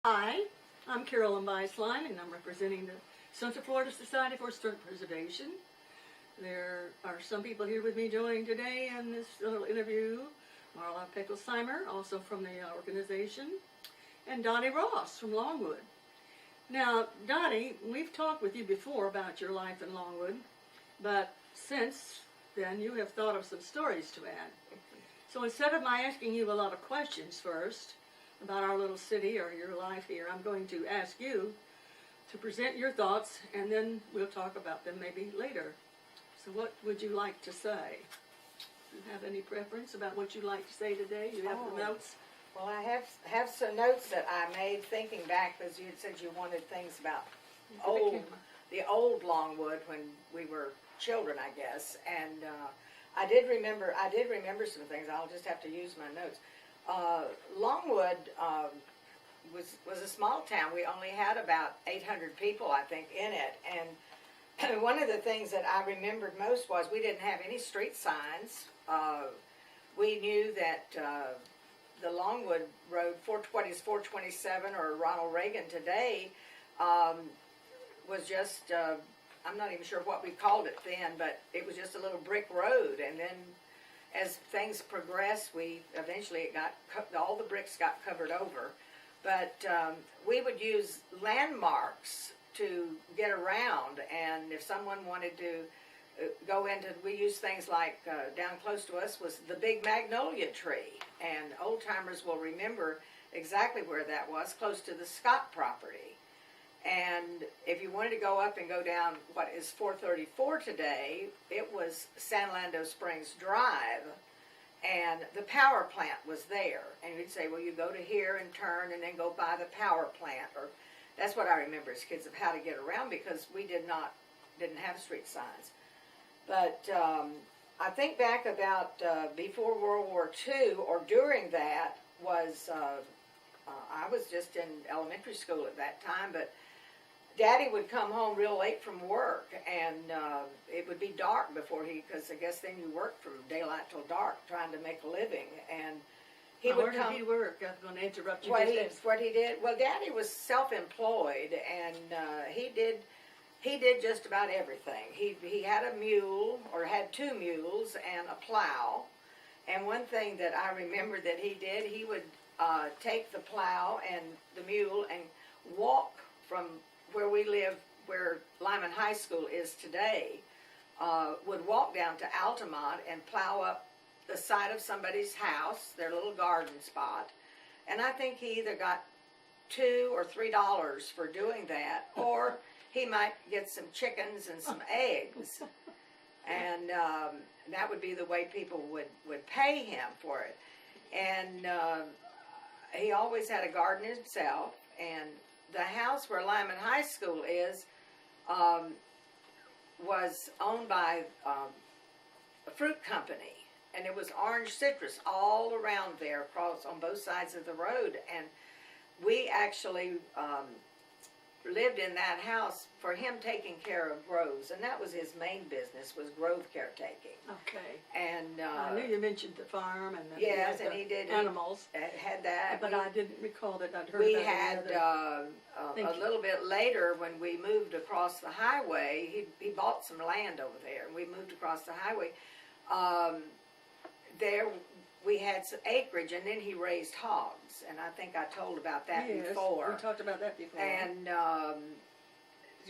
Hi, I'm Carolyn Beislein, and I'm representing the Central Florida Society for Historic Preservation. There are some people here with me joining today in this little interview. Marla Peckelsheimer, also from the organization, and Dottie Ross from Longwood. Now, Dottie, we've talked with you before about your life in Longwood, but since then you have thought of some stories to add. So instead of my asking you a lot of questions first, about our little city or your life here, I'm going to ask you to present your thoughts, and then we'll talk about them maybe later. So what would you like to say? Do you have any preference about what you'd like to say today? You have the notes? Well, I have some notes that I made thinking back, because you had said you wanted things about the old Longwood when we were children, I guess. And I did remember some things. I'll just have to use my notes. Longwood was a small town. We only had about 800 people, I think, in it. And one of the things that I remembered most was we didn't have any street signs. We knew that the Longwood Road, 427, or Ronald Reagan today, was just, I'm not even sure what we called it then, but it was just a little brick road. And then as things progressed, eventually all the bricks got covered over. But we would use landmarks to get around, and if someone wanted to go into, we used things like, down close to us was the big magnolia tree, and old timers will remember exactly where that was, close to the Scott property. And if you wanted to go up and go down what is 434 today, it was San Orlando Springs Drive, and the power plant was there. And you'd say, well, you go to here and turn and then go by the power plant. Or that's what I remember as kids of how to get around, because we didn't have street signs. But I think back about before World War II or during that was, I was just in elementary school at that time, but Daddy would come home real late from work, and it would be dark before because I guess then you worked from daylight till dark trying to make a living. And he would come. Where did he work? I'm going to interrupt you. What he did? Well, Daddy was self-employed, and he did just about everything. He had a mule, or had two mules, and a plow. And one thing that I remember that he did, he would take the plow and the mule and walk from where we live, where Lyman High School is today, would walk down to Altamont and plow up the side of somebody's house, their little garden spot. And I think he either got $2 or $3 for doing that, or he might get some chickens and some eggs. And that would be the way people would pay him for it. And he always had a garden himself, and the house where Lyman High School is was owned by a fruit company, and it was orange citrus all around there, across on both sides of the road. And we actually lived in that house for him taking care of groves, and that was his main business, was grove caretaking. Okay. And I knew you mentioned the farm and the, yes, and he did animals. Had that, but I didn't recall that I'd heard. We about had a little bit later, when we moved across the highway. He bought some land over there, and we moved across the highway. There we had some acreage, and then he raised hogs, and I think I told about that before. We talked about that before. And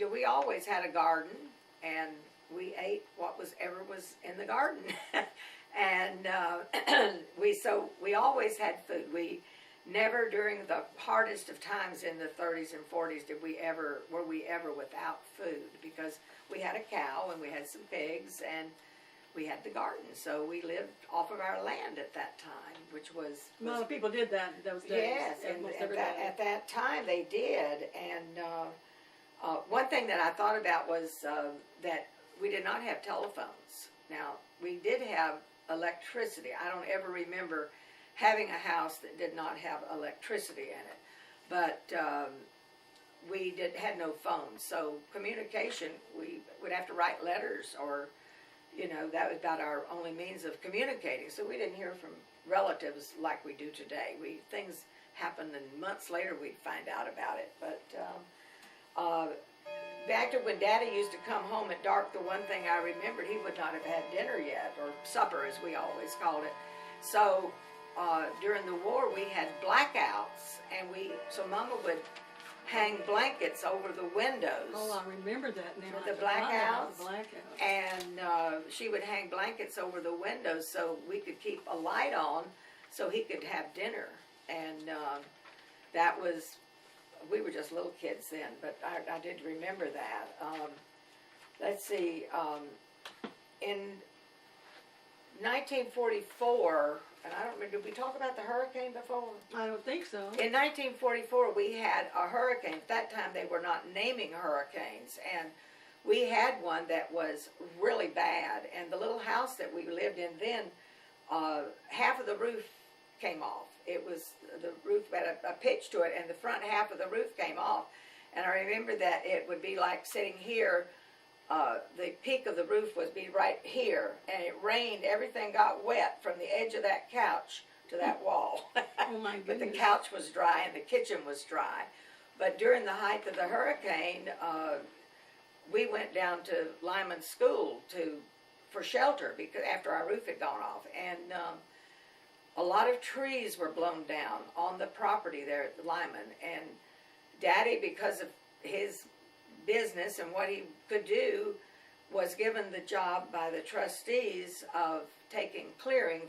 we always had a garden, and we ate whatever was in the garden. And we always had food. We never, during the hardest of times in the 30s and 40s, were we ever without food, because we had a cow and we had some pigs and we had the garden. So we lived off of our land at that time, which was a lot of people did that in those days. Yes, and at that time they did. And one thing that I thought about was that we did not have telephones. Now, we did have electricity. I don't ever remember having a house that did not have electricity in it. But we had no phones. So communication, we would have to write letters, or, that was about our only means of communicating. So we didn't hear from relatives like we do today. Things happen, and months later we'd find out about it. But back to when Daddy used to come home at dark, the one thing I remembered, he would not have had dinner yet, or supper as we always called it. So during the war we had blackouts, and so Mama would hang blankets over the windows. Oh, I remember that now. With the blackouts. The blackouts. And she would hang blankets over the windows so we could keep a light on so he could have dinner. And that was, we were just little kids then, but I did remember that. Let's see, in 1944, and I don't remember, did we talk about the hurricane before? I don't think so. In 1944, we had a hurricane. At that time, they were not naming hurricanes, and we had one that was really bad. And the little house that we lived in then, half of the roof came off. It was, the roof had a pitch to it, and the front half of the roof came off. And I remember that it would be like sitting here. The peak of the roof would be right here, and it rained. Everything got wet from the edge of that couch to that wall. Oh my goodness. But the couch was dry and the kitchen was dry. But during the height of the hurricane, we went down to Lyman School for shelter because after our roof had gone off, and a lot of trees were blown down on the property there at Lyman. And Daddy, because of his business and what he could do, was given the job by the trustees of clearing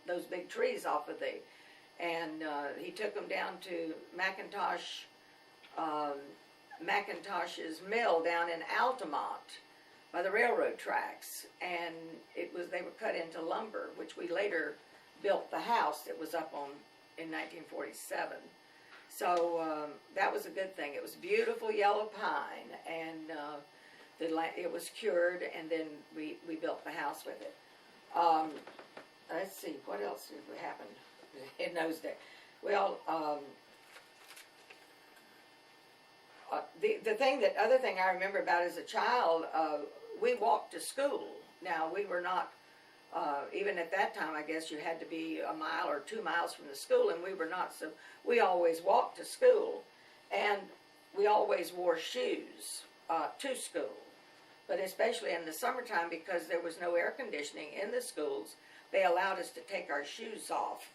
those big trees off of and he took them down to McIntosh's mill down in Altamont by the railroad tracks, and they were cut into lumber, which we later built the house that was up on in 1947. So that was a good thing. It was beautiful yellow pine, and it was cured, and then we built the house with it. Let's see, what else happened in those days? Well, the other thing I remember about as a child, we walked to school. Now, we were not, even at that time, I guess you had to be a mile or 2 miles from the school, and we were not, so we always walked to school, and we always wore shoes to school. But especially in the summertime, because there was no air conditioning in the schools, they allowed us to take our shoes off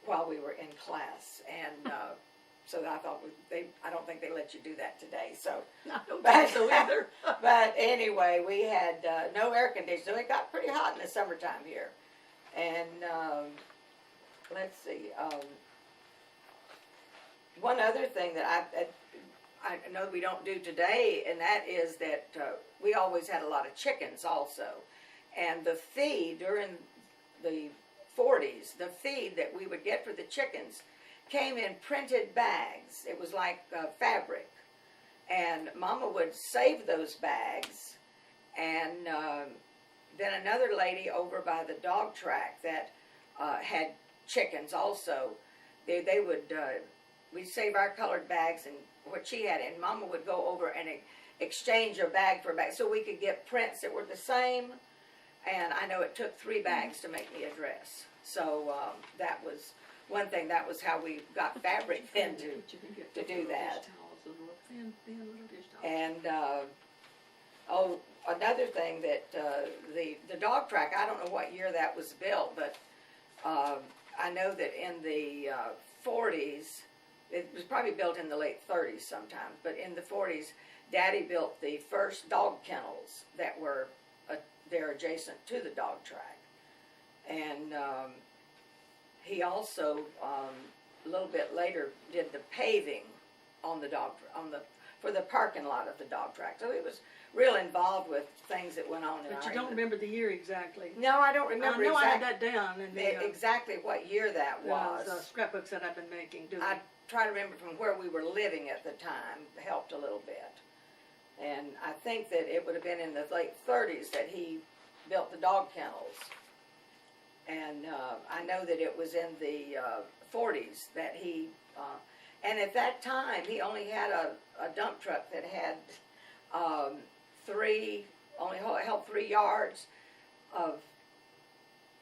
while we were in class, and so I thought I don't think they let you do that today. So I don't think so either. But anyway, we had no air conditioning, so it got pretty hot in the summertime here. And let's see, one other thing that I know we don't do today, and that is that we always had a lot of chickens also. And the feed during the 40s, the feed that we would get for the chickens came in printed bags. It was like fabric. And Mama would save those bags. And then another lady over by the dog track that had chickens also, they would, we'd save our colored bags and what she had, and Mama would go over and exchange a bag for a bag so we could get prints that were the same. And I know it took 3 bags to make me a dress. So that was one thing. That was how we got fabric then to do that. And another thing that the dog track, I don't know what year that was built, but I know that in the 40s, it was probably built in the late 30s sometimes, but in the 40s, Daddy built the first dog kennels that were there adjacent to the dog track. And he also, a little bit later, did the paving on the for the parking lot of the dog track. So he was real involved with things that went on in our. But you don't remember the year exactly. No, I don't remember. I know I had that down. In the, exactly what year that was. Scrapbooks that I've been making. I try to remember from where we were living at the time. Helped a little bit. And I think that it would have been in the late 30s that he built the dog kennels. And I know that it was in the 40s that he, and at that time he only had a dump truck that had held 3 yards of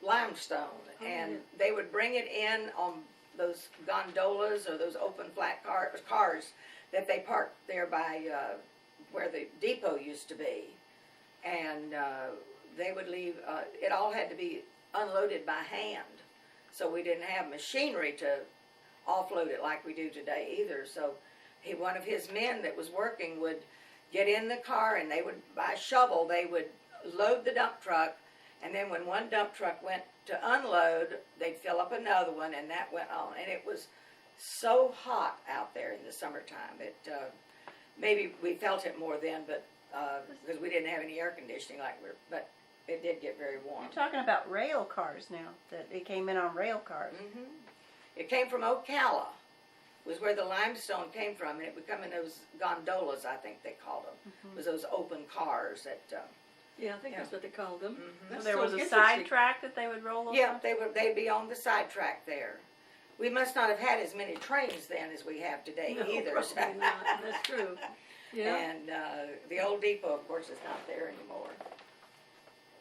limestone. And they would bring it in on those gondolas or those open flat cars that they parked there by where the depot used to be, and they would leave. It all had to be unloaded by hand, so we didn't have machinery to offload it like we do today either. So one of his men that was working would get in the car, and they would, by shovel, they would load the dump truck, and then when one dump truck went to unload, they'd fill up another one, and that went on. And it was so hot out there in the summertime. Maybe we felt it more then, but because we didn't have any air conditioning but it did get very warm. You're talking about rail cars now, that it came in on rail cars. Mm-hmm. It came from Ocala, was where the limestone came from, and it would come in those gondolas, I think they called them. It was those open cars that... yeah, I think that's what they called them. So there was a side track that they would roll over? Yeah, they'd be on the side track there. We must not have had as many trains then as we have today either. Probably not. That's true. Yeah. And the old depot, of course, is not there anymore.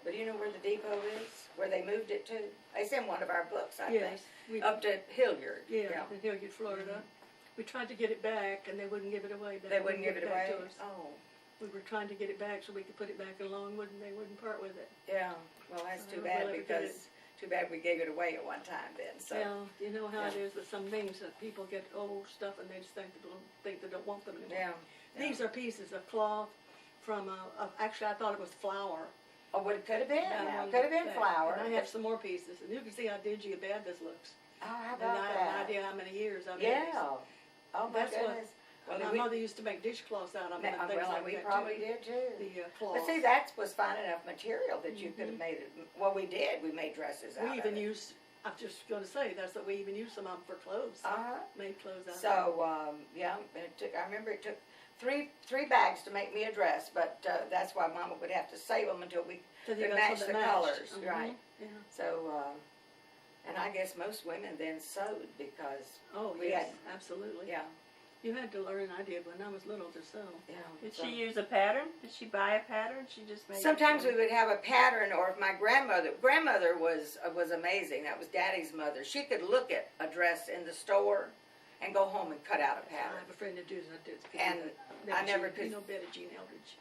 But you know where the depot is? Where they moved it to? It's in one of our books, I think. Up to Hilliard. Yeah, in Hilliard, Florida. We tried to get it back, and they wouldn't give it away. They wouldn't give it away? To us. Oh. We were trying to get it back so we could put it back in Longwood, and they wouldn't part with it. Yeah, well, that's too we'll bad, ever get it. too bad we gave it away at one time then. So. Yeah, you know how it is with some things that people get old stuff, and they just think they don't want them anymore. Yeah. These are pieces of cloth from actually, I thought it was flour. Oh, well, it could have been. Yeah, Could have been flour. And I have some more pieces, and you can see how dingy and bad this looks. Oh, how And about I have that? no idea how many years I've had Yeah. these. Oh, my That's what- goodness. My mother used to make dishcloths out of them and things Well, like we that probably too. did too. The cloth. But see, that was fine enough material that you could have made it. Well, we did. We made dresses out We of even it. used, I'm just going to say, that's what we even used some of them for clothes. Made clothes out of them. So, yeah, I remember it took three bags to make me a dress, but that's why Mama would have to save them until we So they could got match some the that matched. colors. Mhm, Right. Yeah. So, and I guess most women then sewed because Oh, we yes, had, absolutely. yeah, You had to learn, I did, when I was little to sew. yeah. Did so. she use a pattern? Did she buy a pattern? She just made Sometimes it we would have a pattern, or if my grandmother was amazing. That was Daddy's mother. She could look at a dress in the store and go home and cut out a I pattern. have a friend that does that. And I never could- You know Betty Jean Eldridge.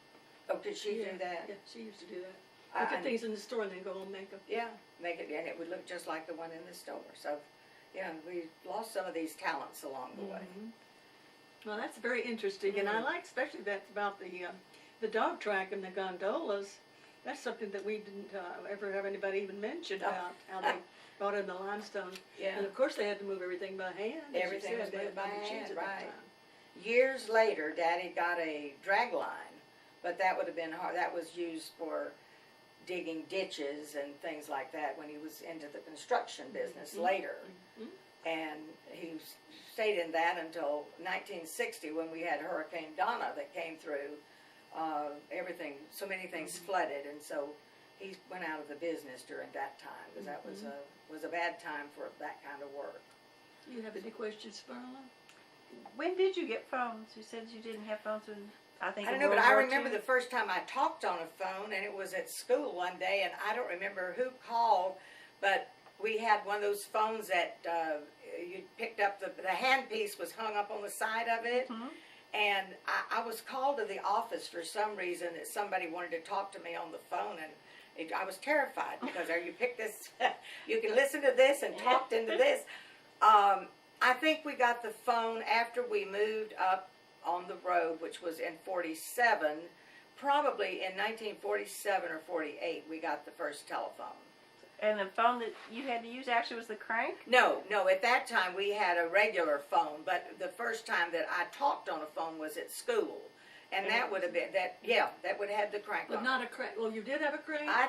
Oh, could she do that? Yeah, she used to do that. I- Look at I- things in the store and then go home and make them. Yeah, make it, and it would look just like the one in the store. So, yeah, we lost some of these talents along the way. Well, that's very interesting, and I like especially that about the dog track and the gondolas. That's something that we didn't ever have anybody even mention about how they brought in the limestone. Yeah. And of course they had to move everything by hand. as you Everything said. was They moved had by no machines hand, at that right. time. Years later, Daddy got a drag line, but that would have been hard. That was used for digging ditches and things like that when he was into the construction business later. And he stayed in that until 1960 when we had Hurricane Donna that came through. Everything, so many things flooded, and so he went out of the business during that time because that was a bad time for that kind of work. Do you have any questions, Marla? When did you get phones? You said you didn't have phones when, I think, I don't in know, but World I War remember II? the first time I talked on a phone, and it was at school one day, and I don't remember who called, but we had one of those phones that you picked up, the handpiece was hung up on the side of it, and I was called to the office for some reason that somebody wanted to talk to me on the phone, and I was terrified because you pick this, you can listen to this and talk into this. I think we got the phone after we moved up on the road, which was in 47, probably in 1947 or 48, we got the first telephone. And the phone that you had to use actually was the crank? No, at that time we had a regular phone, but the first time that I talked on a phone was at school. And that would have been, that would have had the crank But on. not a crank. Well, you did have a crank? I'm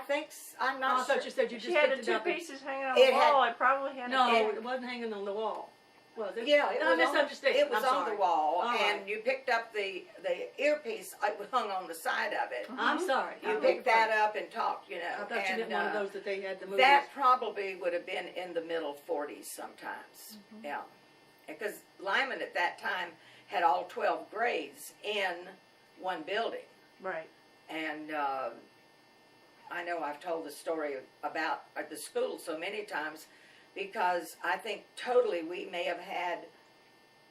I not sure. thought you said you just She had picked the it two up. and- pieces hanging on It the had- wall. It probably had No, a it wasn't hanging on the wall. Was it? Yeah, it No, I was misunderstood. It was I'm on sorry. the wall, All and right. you picked up the earpiece hung on the side of it. I'm sorry. You picked that up and talked, you know. I thought you and, meant one of those that they had to move. That probably would have been in the middle 40s sometimes. Yeah. Because Lyman at that time had all 12 grades in one building. Right. And I know I've told the story about at the school so many times. because I think totally we may have had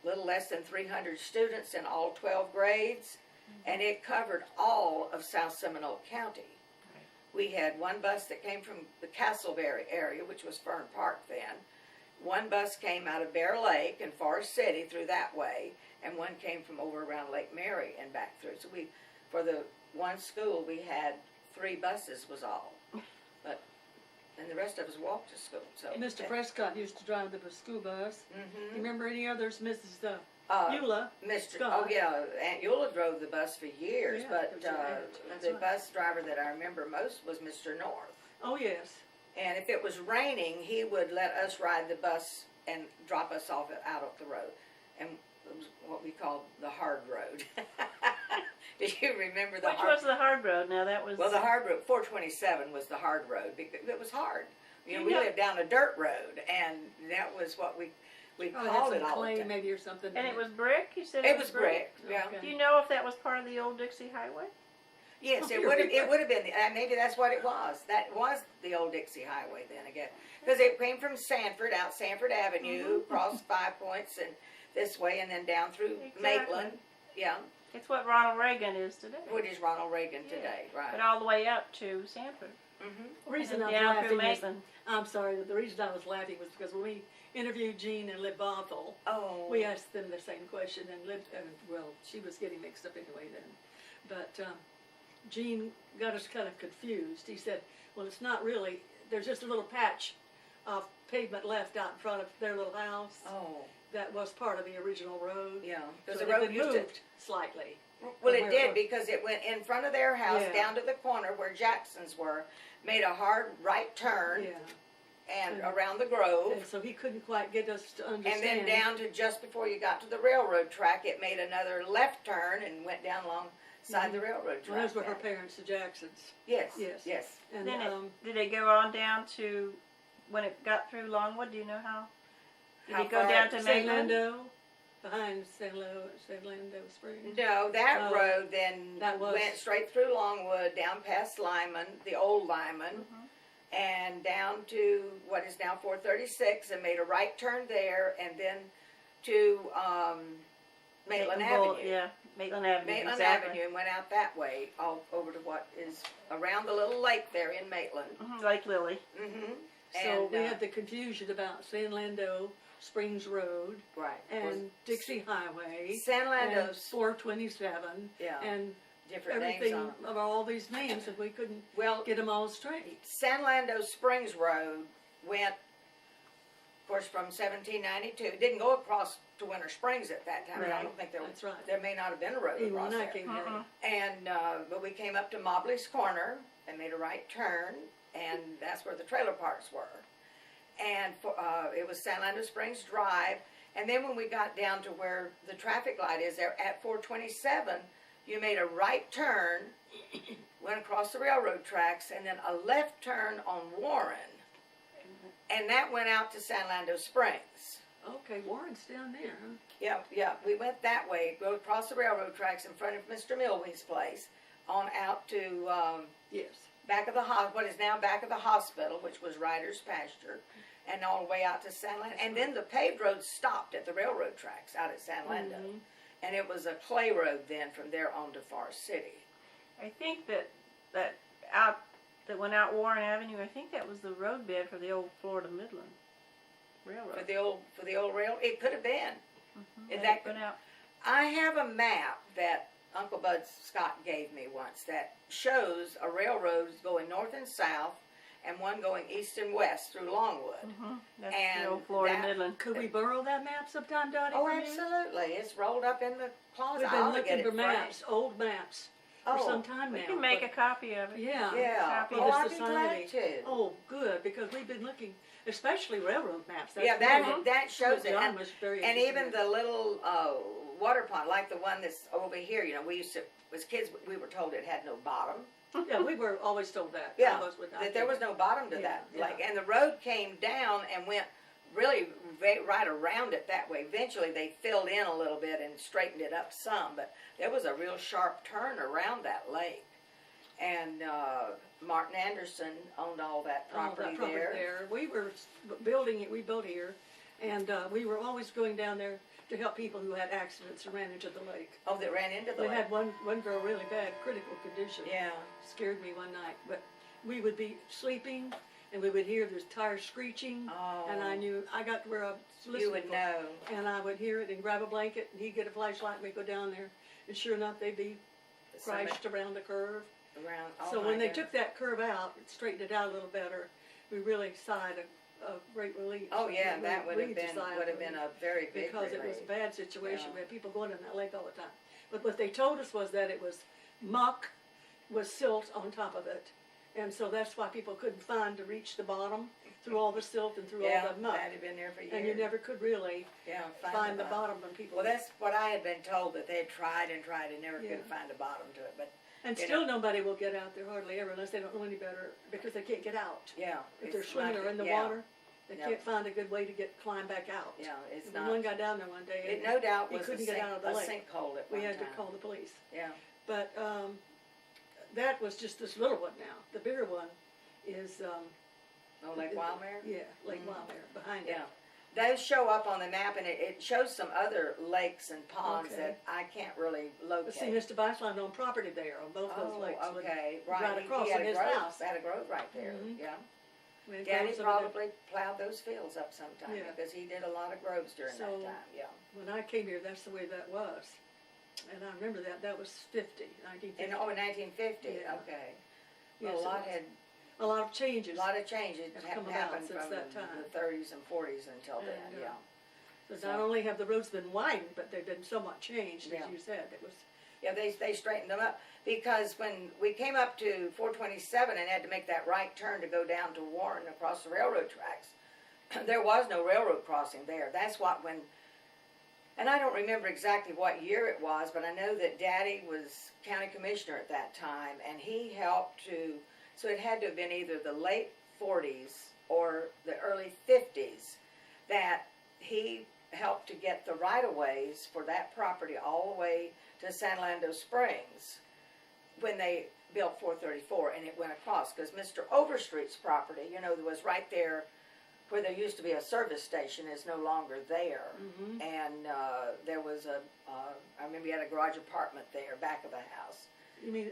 a little less than 300 students in all 12 grades, and it covered all of South Seminole County. Right. We had one bus that came from the Castleberry area, which was Fern Park then. One bus came out of Bear Lake and Forest City through that way, and one came from over around Lake Mary and back through. So we, for the one school, we had 3 buses was all. And the rest of us walked to school. So Mr. Prescott used to drive the school bus. Mm-hmm. You remember any others, Mrs. Eula? Mr. Scott. Oh yeah, Aunt Eula drove the bus for years, Yeah, but it was your aunt. That's the right. bus driver that I remember most was Mr. North. Oh, yes. And if it was raining, he would let us ride the bus and drop us off out of the road. And it was what we called the hard road. Do you remember the Which hard? was the hard road? Now that was. Well, the hard road, 427 was the hard road because it was hard. You know, You we know- lived down a dirt road, and that was what we Probably had called some it all the clay time. maybe or something. And it was brick. You said It was brick. Yeah. Okay. Do you know if that was part of the old Dixie Highway? Yes, Oh, it you're would have. right. It would have been. Maybe that's what it was. That was the old Dixie Highway then again, because it came from Sanford, out Sanford Avenue, across 5 Points, and this way, and then down through Exactly. Maitland. Yeah, It's what Ronald Reagan is today. which is Ronald Reagan Yeah. today, But right? all the way up to Sanford. Mm-hmm. The reason And I was down through laughing was, Maitland. I'm sorry, the reason I was laughing was because when we interviewed Jean and Lib Bothell, Oh, we asked them the same question, and Lib, well, she was getting mixed up anyway then. But Jean got us kind of confused. He said, well, it's not really, there's just a little patch of pavement left out in front of their little house. Oh, That was part of the original road. yeah. So Because it the had road been used moved slightly. Well, from it where did was. because it went in front of their house, Yeah. down to the corner where Jackson's were, made a hard right turn, Yeah. and Yeah. around the grove. And so he couldn't quite get us to And understand. then down to just before you got to the railroad track, it made another left turn and went down alongside the railroad Well, track. those were her there. parents, the Jacksons. Yes, Yes. yes. And Then did it go on down to when it got through Longwood? Do you know how? Did How it go far? down to San Maitland? Lando, behind San Lando Springs. No, that Oh, road then that was- went straight through Longwood, down past Lyman, the old Lyman, Mhm. and down to what is now 436, and made a right turn there, and then to Maitland Bowl- Avenue. Yeah, Maitland Avenue. Maitland exactly. Avenue, and went out that way, all over to what is around the little lake there in Maitland. Mhm, Lake Lily. Mm-hmm. So we had the confusion about San Lando Springs Road right. and Dixie Highway San and Lando's 427 yeah, and different names everything on 'em. of all these names, and we couldn't Well, get them all straight. San Lando Springs Road went, of course, from 1792. It didn't go across to Winter Springs at that time. I Right. don't think That's right. there may not have been a road Even across when I there. came here. Uh-uh. And but we came up to Mobley's Corner and made a right turn, and that's where the trailer parks were. And it was San Lando Springs Drive. And then when we got down to where the traffic light is there at 427, you made a right turn, went across the railroad tracks, and then a left turn on Warren. And that went out to San Lando Springs. Okay, Warren's down there, huh? Yeah, we went that way, go across the railroad tracks in front of Mr. Milwing's place, on out to Yes. back of the what is now back of the hospital, which was Ryder's Pasture, and all the way out to San Lando. And then the paved road stopped at the railroad tracks out at San Lando. Mhm. And it was a clay road then from there on to Forest City. I think that went out Warren Avenue. I think that was the road bed for the old Florida Midland Railroad. For the old rail, it could have been. Mhm. Is They that- went out. I have a map that Uncle Bud Scott gave me once that shows a railroad going north and south, and one going east and west through Longwood. Mhm. That's And the old Florida that- Midland. Could we borrow that map sometime, Dottie? Oh, from you? absolutely! It's rolled up in the closet. We've I been ought to looking get for it framed. maps, old maps, for Oh, some time We now. can make but- a copy of it. Yeah. yeah. Copy Oh, of the I'd be glad society. to. Oh, good, because we've been looking, especially railroad maps. Yeah, that shows what it. John And, was very and interested even in. the little water pond, like the one that's over here. You know, we used to, as kids, we were told it had no bottom. Yeah, we were always told that. Yeah, All of us would not that do there was that. no bottom to Yeah, that yeah. lake, and the road came down and went really right around it that way. Eventually, they filled in a little bit and straightened it up some, but there was a real sharp turn around that lake. And Martin Anderson owned all that all property, that property there. We were building it, we built here, and we were always going down there to help people who had accidents and ran into the lake. Oh, that ran into the We lake. had one girl really bad, critical condition. Yeah. Scared me one night, but we would be sleeping and we would hear this tire screeching, Oh. and I knew, I got to where I was listening. You would for- know. And I would hear it and grab a blanket, and he'd get a flashlight, and we'd go down there, and sure enough, they'd be Somebody crashed around the curve. around. So Oh, when my they took that curve out, it straightened it out a little better, we really sighed a great relief. Oh yeah, We that would have breathed a been sigh of relief, a very big because it was relief. a bad situation. Yeah. We had people going in that lake all the time. But what they told us was that it was muck with silt on top of it, and so that's why people couldn't find to reach the bottom through all the silt and through Yeah, all the muck. that had been there for years. And you never could really yeah, find the bottom when people. Well, that's what I had been told, that they had tried and tried and never Yeah. could find a bottom to it. But And you still know. nobody will get out there hardly ever unless they don't know any better, because they can't get out. yeah, If they're it's swimming not- or in the yeah, water, they No. can't find a good way to climb back out. Yeah, it's And not. one guy down there one day, It and no doubt he was couldn't get out of the a lake. sinkhole at we one had time. to call the police. Yeah. But that was just this little one now. The bigger one is, Oh, Lake Wildmere? yeah, Lake Mhm. Wildmere, behind Yeah. it. Those show up on the map, and it shows some other lakes and ponds Okay. that I can't really But see, locate. Mr. Beisland owned property there on both those Oh, lakes. okay, right right. across he had from a his grove, house. had a grove right there. Mhm. Yeah. We had Daddy groves over there. probably plowed those fields up sometime Yeah. because he did a lot of groves during So- that time. Yeah. When I came here, that's the way that was. And I remember that was 1950. In 1950. Yeah. Okay. Yes, Well, it a lot was. had a lot of changes. a lot of changes have have come about happened since from that time. the 30s and 40s until then. And, Yeah. So So- not only have the roads been widened, but they've been somewhat changed, Yeah. as you said. It was, Yeah, they straightened them up because when we came up to 427 and had to make that right turn to go down to Warren across the railroad tracks, there was no railroad crossing there. That's what and I don't remember exactly what year it was, but I know that Daddy was county commissioner at that time, and he helped so it had to have been either the late 40s or the early 50s that he helped to get the right-of-ways for that property all the way to San Orlando Springs when they built 434, and it went across, because Mr. Overstreet's property, was right there where there used to be a service station, is no longer there. Mhm. And there was I remember he had a garage apartment there, back of the house. you mean,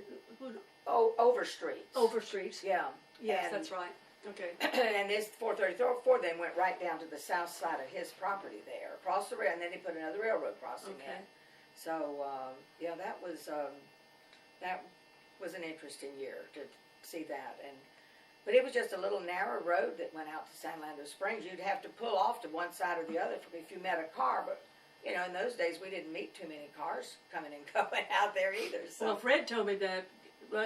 Overstreet. Overstreets? Yeah. Yes, And- that's right. Okay. And this 434 then went right down to the south side of his property there, across the rail, and then he put another railroad crossing Okay. in. So, yeah, that was an interesting year to see that. But it was just a little narrow road that went out to San Orlando Springs. You'd have to pull off to one side or the other if you met a car, but in those days we didn't meet too many cars coming and going out there either. So. Well, Fred told me that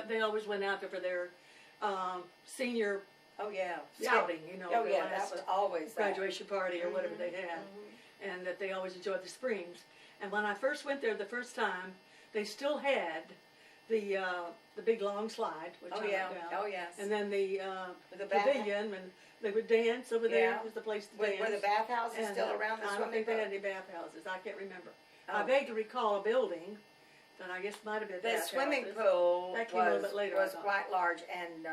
they always went out there for their senior Oh yeah. scouting, Oh their yeah, last that was always that. graduation party or whatever they had, and that they always enjoyed the springs. And when I first went there the first time, they still had the big long slide, which Oh I yeah. went down, Oh yes. and then the With the bath, pavilion, and they would dance over there. Yeah. Was the place to were dance. the bathhouses And, still around the I don't swimming think they pool? had any bathhouses. I can't remember. I Oh. vaguely recall a building that I guess might have been The bathhouses. swimming pool That came a little was, bit later, I was thought. quite large, and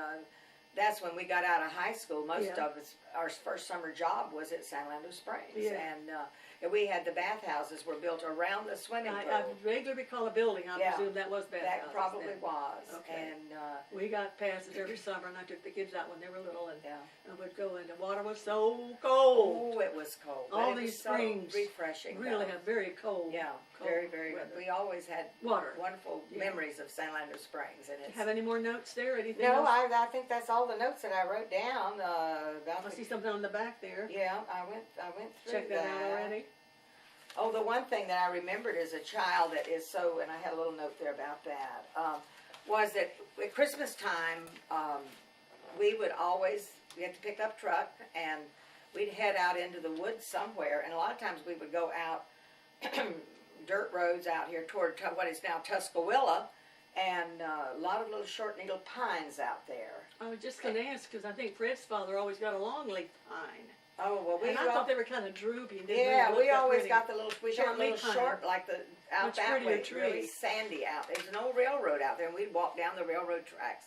that's when we got out of high school. Most Yeah. of us, our first summer job was at San Orlando Springs, Yeah. and we had the bathhouses were built around the swimming pool. I vaguely recall a building. I Yeah. presume that was bathhouses. That probably then. was, Okay. and We got passes every summer, and I took the kids out when they were little, and yeah. would go in. The water was so cold. Oh, it was cold. but All it was these so springs refreshing. Really though. have very cold. Yeah, cold very, very. weather. We always had Water. wonderful Yeah. memories of San Orlando Springs, and it's. Have any more notes there? Anything No, else? I think that's all the notes that I wrote down about. I see something on the back there. Yeah, I went through Check that out already. Oh, the one thing that I remembered as a child that is so, and I had a little note there about that, was that at Christmas time, we had to pick up truck, and we'd head out into the woods somewhere, and a lot of times we would go out dirt roads out here toward what is now Tuscaloosa, and a lot of little short needle pines out there. I was just going to ask, because I think Fred's father always got a longleaf pine. Oh, well, And I thought they were kind of droopy. And didn't yeah, really look we that always pretty. got the little, we got Short a little leaf pine. short, like the, out Much that prettier way, really trees. sandy out. There's an old railroad out there, and we'd walk down the railroad tracks.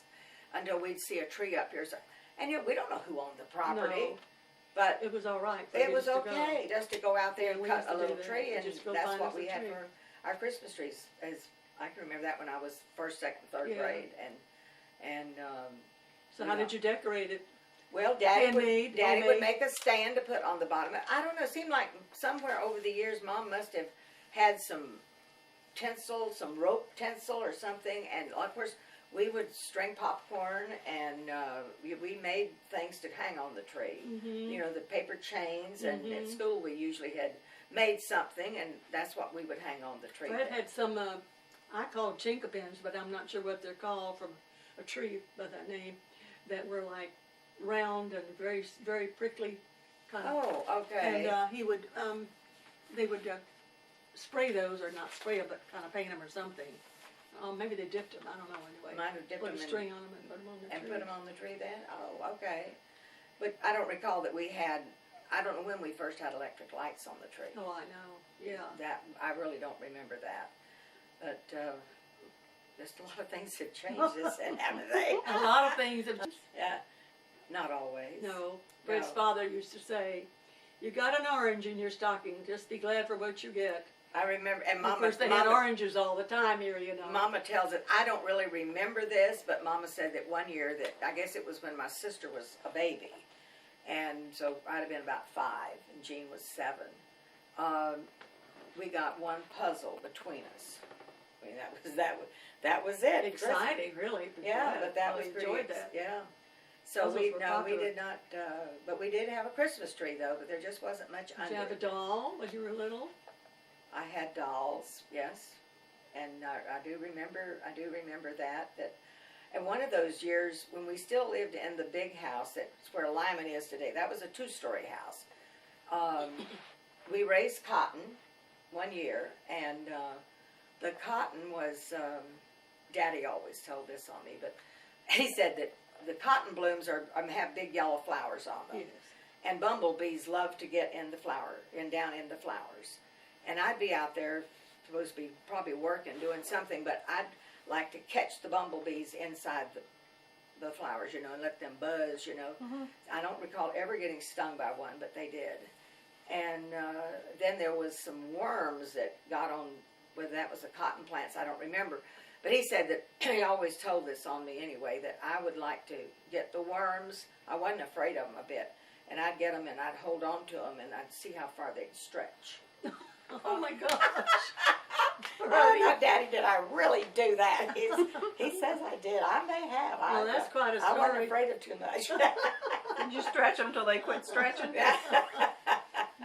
until we'd see a tree up here. So, and we don't know who owned the property, No. but It was all right. for it you was just to go. okay just to go out there and We cut used to a do little that. tree, and Just go that's find what us a we had tree. for our Christmas trees. As I can remember that when I was first, second, third Yeah. grade, and So how did you decorate it? well, Daddy Handmade, would homemade. make a stand to put on the bottom. I don't know. It seemed like somewhere over the years, Mom must have had some tinsel, some rope tinsel or something, and of course we would string popcorn, and we made things to hang on the tree. Mm-hmm. You know, the paper chains, and at school we usually had made something, and that's what we would hang on the tree. Fred had some, I called chinkapins, but I'm not sure what they're called, from a tree by that name, that were like round and very, very prickly kind of. Oh, okay. And he would, they would spray those, or not spray them, but kind of paint them or something. Maybe they dipped them. I don't know anyway. Might have dipped Put them a in string on them and put them on the and tree. put them on the tree then? Oh, okay. But I don't recall that we had, I don't know when we first had electric lights on the tree. Oh, I know. Yeah. That, I really don't remember that. But just a lot of things have changed since then, haven't they? A lot of things have. Yeah, not always. No. Fred's No. father used to say, "You got an orange in your stocking. Just be glad for what you get." I remember, and Of Mama, course, they had oranges all the time here, you know. Mama tells it, I don't really remember this, but Mama said that one year that, I guess it was when my sister was a baby, and so I'd have been about 5, and Jean was 7. We got one puzzle between us. I mean, that was it. Exciting, really. Yeah, but that was I pretty, enjoyed that. yeah. So Puzzles we were we popular. did not, but we did have a Christmas tree though, but there just wasn't much Did under you have a it. doll when you were little? I had dolls, yes, and I do remember that. And one of those years when we still lived in the big house, that's where Lyman is today, that was a 2-story house. We raised cotton one year, and the cotton was, Daddy always told this on me, but he said that the cotton blooms have big yellow flowers on them. Yes. And bumblebees love to get in the down in the flowers. And I'd be out there, supposed to be probably working, doing something, but I'd like to catch the bumblebees inside the flowers, you know, and let them buzz, you know. Mm-hmm. I don't recall ever getting stung by one, but they did. And then there was some worms that got on, whether that was the cotton plants, I don't remember. But he said that, he always told this on me anyway, that I would like to get the worms. I wasn't afraid of them a bit. And I'd get them and I'd hold on to them and I'd see how far they'd stretch. Oh my gosh. Oh, my Daddy, did I really do that? He says I did. I may have. Well, that's quite a I wasn't story. afraid of too much. Did you stretch them till they quit stretching?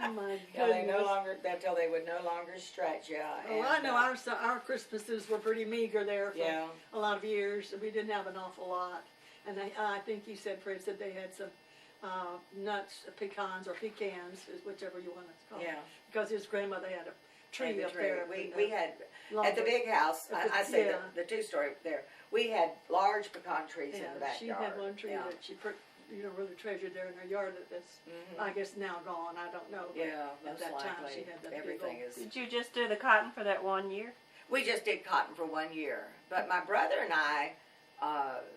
Oh my Till they goodness. until they would no longer stretch. Yeah. Oh, and, I know our Christmases were pretty meager there for Yeah. a lot of years. We didn't have an awful lot. And I think he said, Fred said they had some nuts, pecans or pecans, whichever you want to call it. Yeah. Because his grandmother had a tree And the up tree. there. We had at the Longwood. big house. I say Yeah. the 2-story there. We had large pecan trees in the She backyard. had one tree Yeah. that she really treasured there in her yard that's, Mhm. I guess, now gone. I don't know. But Yeah, at most that time likely. she had that big Everything old- is. Did you just do the cotton for that one year? We just did cotton for 1 year, but my brother and I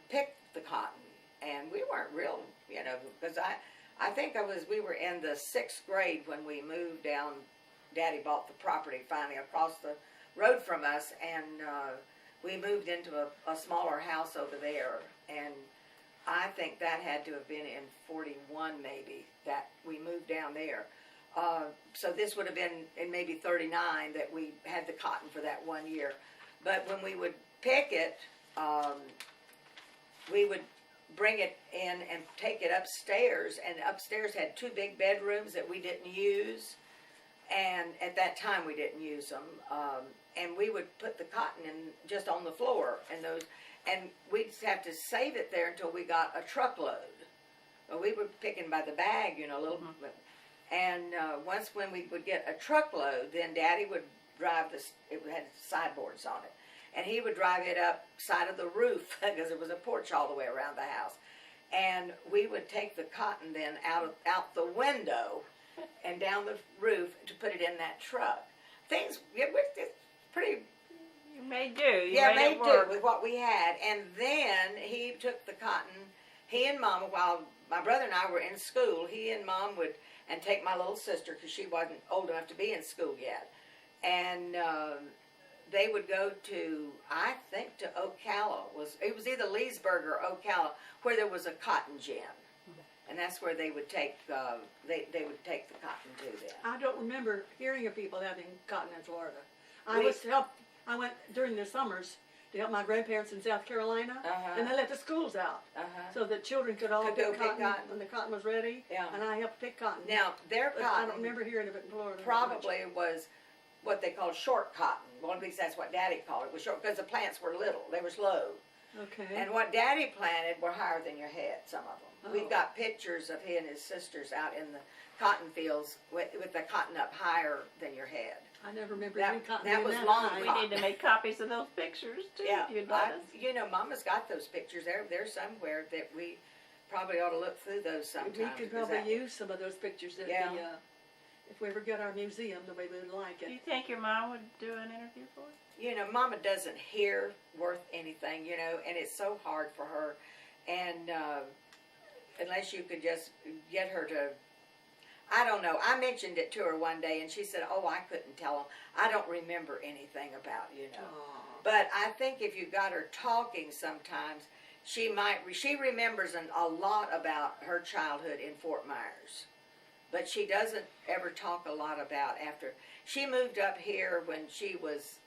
picked the cotton, and we weren't real, you know, because I think we were in the 6th grade when we moved down. Daddy bought the property finally across the road from us, and we moved into a smaller house over there, and I think that had to have been in 41 maybe, that we moved down there. So this would have been in maybe 39 that we had the cotton for that 1 year. But when we would pick it, we would bring it in and take it upstairs, and upstairs had 2 big bedrooms that we didn't use, and at that time we didn't use them, and we would put the cotton in just on the floor, and we'd have to save it there until we got a truckload. Well, we were picking by the bag, you know, a little bit. And when we would get a truckload, then Daddy would drive this. It had sideboards on it, and he would drive it up side of the roof because there was a porch all the way around the house. And we would take the cotton then out the window and down the roof to put it in that truck. It's pretty Made do. You Yeah, made made it do work. with what we had. And then he took the cotton, he and Mom, while my brother and I were in school, he and Mom would, and take my little sister, because she wasn't old enough to be in school yet. And they would go to, I think, to Ocala. It was either Leesburg or Ocala, where there was a cotton gin. And that's where they would take they would take the cotton to then. I don't remember hearing of people having cotton in Florida. I went during the summers to help my grandparents in South Carolina, and they let the schools out so that children could all Could pick go pick cotton cotton. when the cotton was ready. Yeah. And I helped pick cotton. Now their But cotton I don't remember hearing of it in Florida. probably was what they called short cotton. Well, at least that's what Daddy called it. Was short because the plants were little. They were slow. Okay. And what Daddy planted were higher than your head. Some of them. Oh. We've got pictures of he and his sisters out in the cotton fields with the cotton up higher than your head. I never remember That- any cotton that being was that long high. We need to make copies of those pictures too. Yeah, if you'd let us. you know, Mama's got those pictures. They're somewhere that we probably ought to look through those sometime. We could because probably that- use some of those pictures at Yeah. the, if we ever get our museum the way we would like Do you it. think your mom would do an interview for us? You know, Mama doesn't hear worth anything, you know, and it's so hard for her. And unless you could just get her to, I don't know. I mentioned it to her one day, and she said, "Oh, I couldn't tell them. I don't remember anything about, you know." Aw. But I think if you got her talking sometimes, she might. She remembers a lot about her childhood in Fort Myers, but she doesn't ever talk a lot about after she moved up here when she was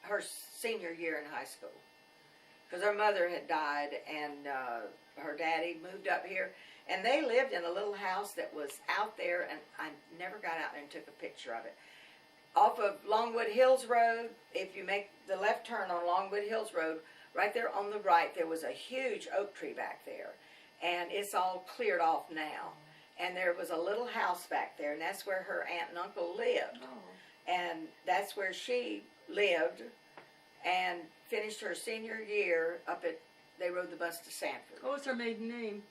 her senior year in high school, because her mother had died and her daddy moved up here, and they lived in a little house that was out there, and I never got out there and took a picture of it. Off of Longwood Hills Road, if you make the left turn on Longwood Hills Road, right there on the right, there was a huge oak tree back there, and it's all cleared off now. And there was a little house back there, and that's where her aunt and uncle lived. Oh. And that's where she lived and finished her senior year up at, they rode the bus to Sanford. What was her maiden name?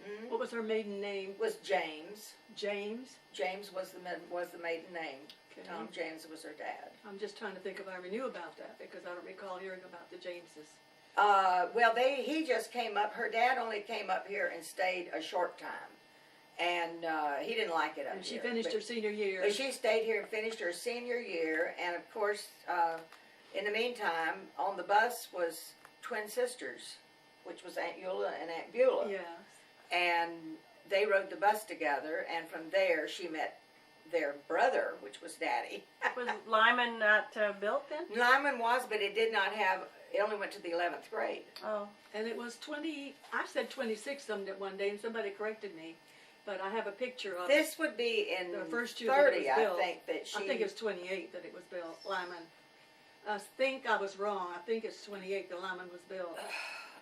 Mhm. What was her maiden name? Was James. James? James was the maiden name. Okay. Tom James was her dad. I'm just trying to think if I ever knew about that because I don't recall hearing about the Jameses. Well, he just came up. Her dad only came up here and stayed a short time, and he didn't like it up And she here. finished But- her senior year. But she stayed here and finished her senior year, and of course, in the meantime, on the bus was twin sisters, which was Aunt Eula and Aunt Beulah. Yes. And they rode the bus together, and from there she met their brother, which was Daddy. Was Lyman not built then? Lyman was, but it did not have, it only went to the 11th grade. Oh, And it was 20, I said 26 one day and somebody corrected me. But I have a picture of it. This would be in The first year that it 30, was I built. think, that she... I think it's 28 that it was built, Lyman. I think I was wrong. I think it's 28 that Lyman was built.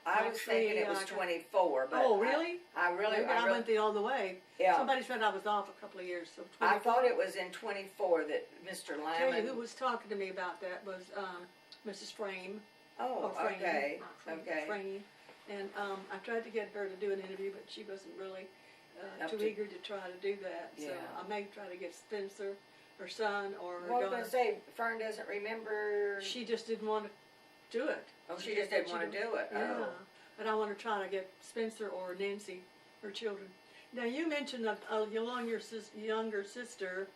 I was thinking it was Actually, 24, but... Oh, really? I really... Maybe I went all the way. yeah. Somebody said I was off a couple of years. So I 24. thought it was in 24 that Mr. I'll tell you Lyman... who was talking to me about that was Mrs. Frame. Oh, or Frame, okay, not Frame, okay. Frame. And I tried to get her to do an interview, but she wasn't really Up too to- eager to try to do that. So Yeah. I may try to get Spencer, her son, or her Well, I was daughter. going to say, Fern doesn't remember... She just didn't want to do it. Oh, she just didn't want to do it. Yeah. Oh. But I want to try to get Spencer or Nancy, her children. Now, you mentioned a younger sister.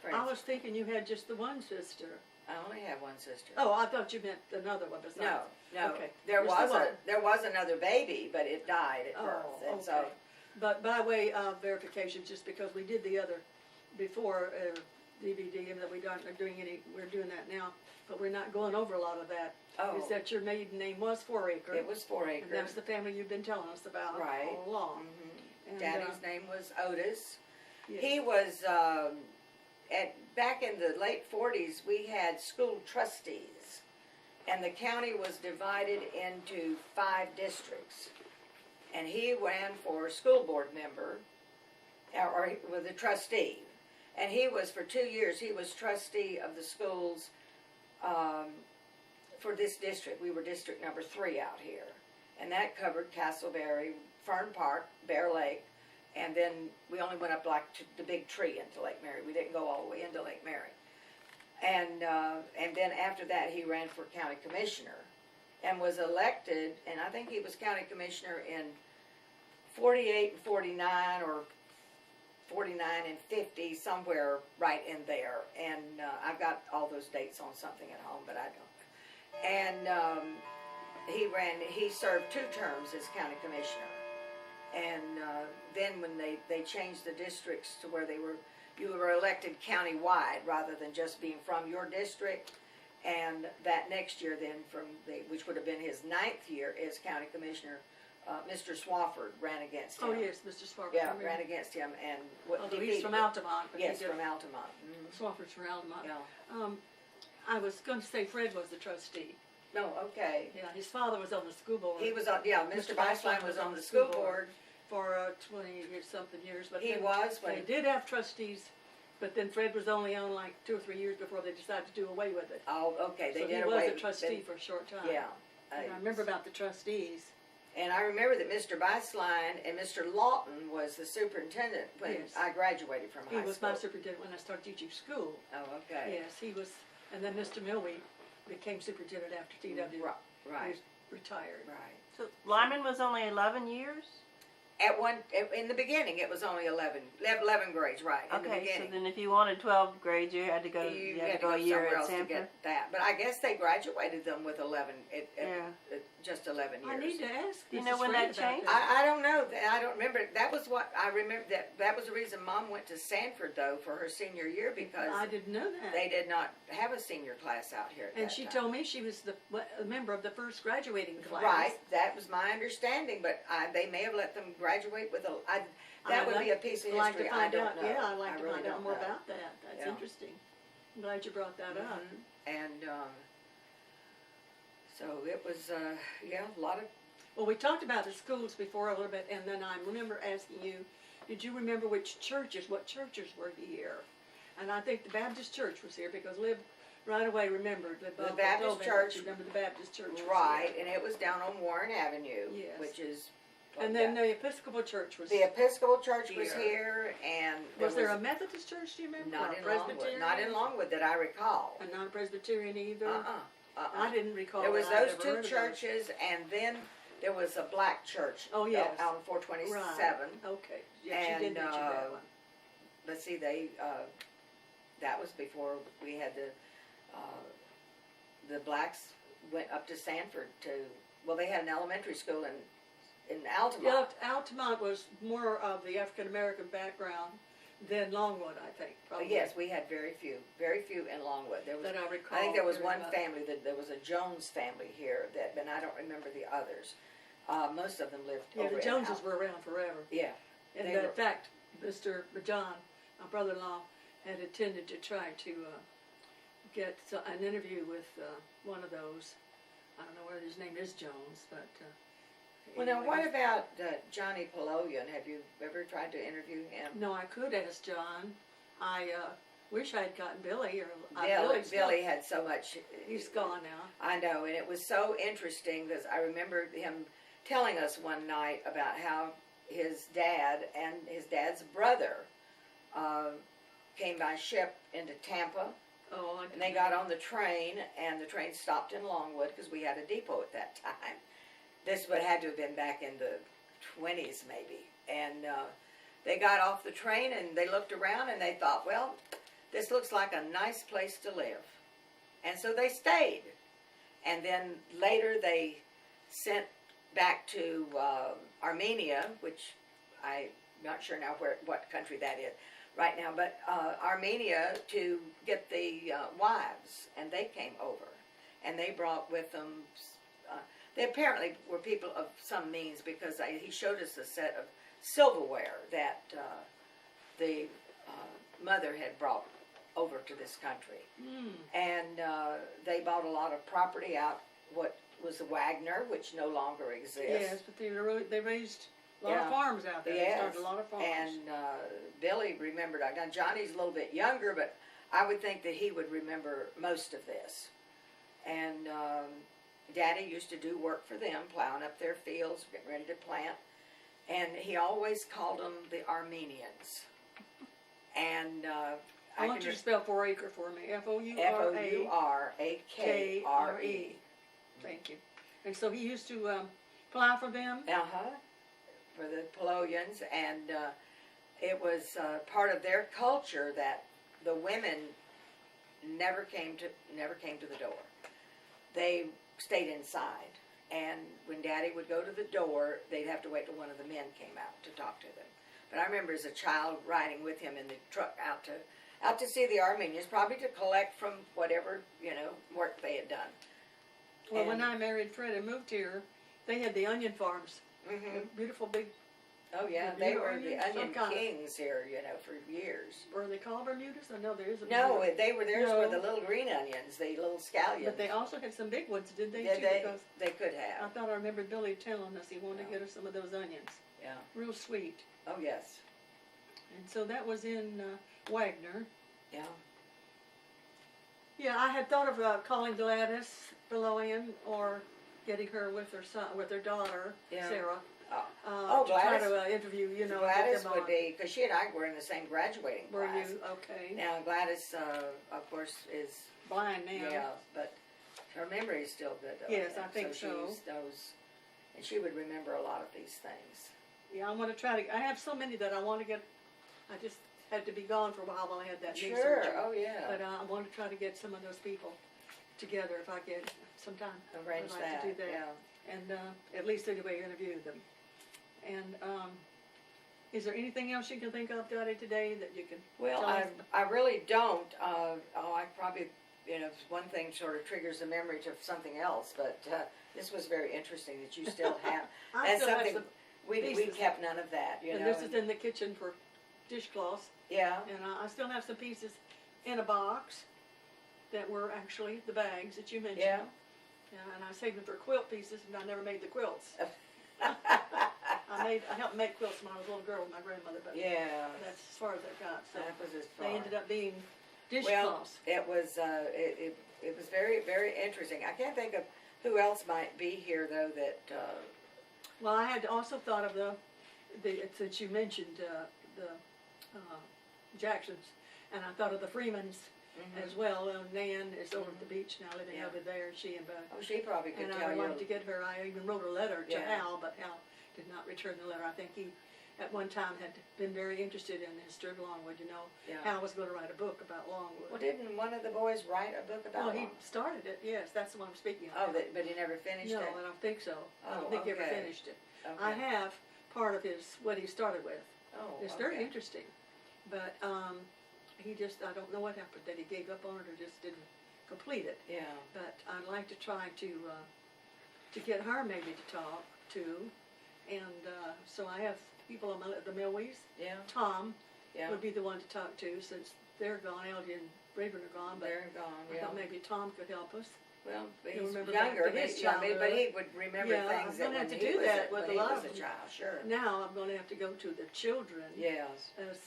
I Frances. was thinking you had just the one sister. I only have one sister. Oh, I thought you meant another one besides. No, no. Okay. There Just the was one. there was another baby, but it died at birth. Oh, And so, okay. But by way of verification, just because we did the other before DVD, and that we're doing that now, but we're not going over a lot of that. Is that your maiden name was Foraker? it was 4 acres. And that's the family you've been telling us about Right. all along. Mhm. And, Daddy's name was Otis. yes. He was back in the late 40s. We had school trustees, and the county was divided into 5 districts. And he ran for school board member, or he was a trustee. And he was, for 2 years, he was trustee of the schools for this district. We were district number 3 out here. And that covered Castleberry, Fern Park, Bear Lake, and then we only went up like to the big tree into Lake Mary. We didn't go all the way into Lake Mary. And then after that, he ran for county commissioner and was elected, and I think he was county commissioner in 48 and 49, or 49 and 50, somewhere right in there. And I've got all those dates on something at home, but I don't. And he served 2 terms as county commissioner. And then when they changed the districts to where you were elected county-wide rather than just being from your district. And that next year then, which would have been his 9th year as county commissioner, Mr. Swafford ran against him. Oh, yes, Mr. Swafford. Yeah, ran against him and Although defeated he's from him. Altamont. But Yes, from Altamont. Mm-hmm. Swafford's from Altamont. Yeah. I was going to say Fred was the trustee. No, okay. Yeah, his father was on the school board. He was on, yeah, Mr. Beislein was on the school board. For 20 something years. But He then was, when They did have trustees, but then Fred was only on like 2 or 3 years before they decided to do away with it. Oh, okay, they So did he away was a with trustee for a short time. Yeah. And I remember about the trustees. And I remember that Mr. Beislein and Mr. Lawton was the superintendent when Yes. I graduated from high He was school. my superintendent when I started teaching school. Oh, okay. Yes, he was. And then Mr. Milwee became superintendent after T.W. Right, He was retired. right. So Lyman was only 11 years? In the beginning, it was only 11 grades, right, in the Okay, so beginning. then if you wanted 12 grades, you had to go, You had had to go a year somewhere at else to Sanford? get that. But I guess they graduated them with 11, Yeah. just 11 years. I need to ask. Do you Mrs. know when Fred that about changed? I don't know. I don't remember. That was what I remember. That was the reason Mom went to Sanford though for her senior year, because I didn't know that. they did not have a senior class out here. At And that she time. told me she was a member of the first graduating class. Right, that was my understanding. But they may have let them graduate with that would be a piece of I'd like history to I find don't out. know. Yeah, I'd like to really find out don't more know. about that. That's Yeah. interesting. I'm glad you brought that up. And so it was, a lot of. Well, we talked about the schools before a little bit, and then I remember asking you, did you remember what churches were here? And I think the Baptist church was here because Liv right away remembered. The Baptist church. You remember the Baptist church was Right, here. and it was down on Warren Avenue, Yes. which is. And then the Episcopal church was The Episcopal church was here. here, and Was there a Methodist church, do you remember? not Or a in Longwood, Presbyterian? not in Longwood that I recall. And not a Presbyterian either? Uh-uh. I didn't recall There was that. I'd those never two heard of those. churches, and then there was a black church. Oh, yes. Out on 427. Right. Okay. Yes, you did And, mention that one. Let's see, that was before we had the blacks went up to Sanford they had an elementary school in Altamont. Yeah, Altamont was more of the African American background than Longwood, I think. Probably. Yes, we had very few in Longwood. There was, That I recall. I think there was very one much. family, there was a Jones family here, but I don't remember the others. Most of them lived Yeah, over the in Joneses were around forever. Yeah. And they in were- fact, Mr. John, my brother-in-law, had intended to try to get an interview with one of those. I don't know whether his name is Jones, but. Well, now, anyway. what about Johnny Polonian? Have you ever tried to interview him? No, I could ask John. I wish I had gotten Billy. Or Billy had so much. He's gone now. I know, and it was so interesting because I remember him telling us one night about how his dad and his dad's brother came by ship into Tampa, Oh, I and they got on the train, and the train stopped in Longwood because we had a depot at that time. This would had to have been back in the 20s maybe, and they got off the train and they looked around and they thought, well, this looks like a nice place to live, and so they stayed. And then later they sent back to Armenia, which I'm not sure now what country that is right now, but Armenia, to get the wives, and they came over, and they brought with them. They apparently were people of some means because he showed us a set of silverware that the mother had brought over to this country. And they bought a lot of property out, what was the Wagner, which no longer exists. Yes, but they raised a lot of farms out there. They Yes. started a lot of farms. And Billy remembered. Now Johnny's a little bit younger, but I would think that he would remember most of this. And Daddy used to do work for them, plowing up their fields, getting ready to plant. And he always called them the Armenians. And I want you to spell four-acre for me. F-O-U-R-A. F-O-U-R-A-K-R-E. Thank you. And so he used to fly for them? For the Polonians, and it was part of their culture that the women never came to the door. They stayed inside, and when Daddy would go to the door, they'd have to wait till one of the men came out to talk to them. But I remember as a child riding with him in the truck out to see the Armenians, probably to collect from whatever work they had done. Well, when I married Fred and moved here, they had the onion farms. Beautiful big. Oh yeah, they were the onion kings here, for years. Were they called Bermudas? I know there is a. No, theirs were the little green onions, the little scallions. But they also had some big ones, did they? Yeah, Because they could have. I thought I remembered Billy telling us he wanted to get us some of those onions. Yeah. Real sweet. Oh yes. And so that was in Wagner. Yeah. Yeah, I had thought of calling Gladys Beloyan or getting her with her son, with her daughter, Sarah. Gladys. To try to interview, Gladys would be, because she and I were in the same graduating class. Were you? Okay. Now Gladys, of course, is blind now. Yeah, but her memory is still good. Though, yes, I think so. She knows, and she would remember a lot of these things. Yeah, I want to try to. I have so many that I want to get. I just had to be gone for a while I had that knee surgery. Sure. Oh yeah. But I want to try to get some of those people together if I get some time. Arrange I'd like that. to do that. Yeah. And at least anyway, interview them. And is there anything else you can think of, Dottie, today that you can? Well, tell us? I really don't. I probably, one thing sort of triggers a memory to something else, but this was very interesting that you still have. I still have some we pieces. kept none of that, And this is in the kitchen for dishcloths. Yeah. And I still have some pieces in a box that were actually the bags that you mentioned. Yeah. And I saved them for quilt pieces, and I never made the quilts. I helped make quilts when I was a little girl with my grandmother, but that's as far as I got. So that was as far. they ended up being dishcloths. Well, it was it was very, very interesting. I can't think of who else might be here though that. Well, I had also thought of the since you mentioned the Jacksons, and I thought of the Freemans as well. Nan is over at the beach now, living over there. She and Bud. Oh, she probably could and tell I you. wanted to get her. I even wrote a letter to Yeah. Hal, but Hal did not return the letter. I think he, at one time, had been very interested in the history of Longwood. Yeah. Hal was going to write a book about Longwood. Well, didn't one of the boys write a book about? Well, he started it. Yes, that's the one I'm speaking of. Oh, but he never finished no, it. I don't think so. I Oh, don't think he ever okay. finished it. Okay. I have part of what he started with. Oh, It's very interesting, but he just, I don't know what happened, that he gave up on it or just didn't complete it. Yeah. But I'd like to try to get her maybe to talk to, and so I have people on the Milwies. Yeah. Tom Yeah. would be the one to talk to since they're gone. Elgie and Raven are gone, but They're gone. I Yeah. thought maybe Tom could help us. Well, He'll he's remember younger, back to his but childhood. he would remember Yeah, things I'm that gonna have when to he do was that a, with when a he lot was of a them. child. Sure. Now I'm going to have to go to the children. Yes. As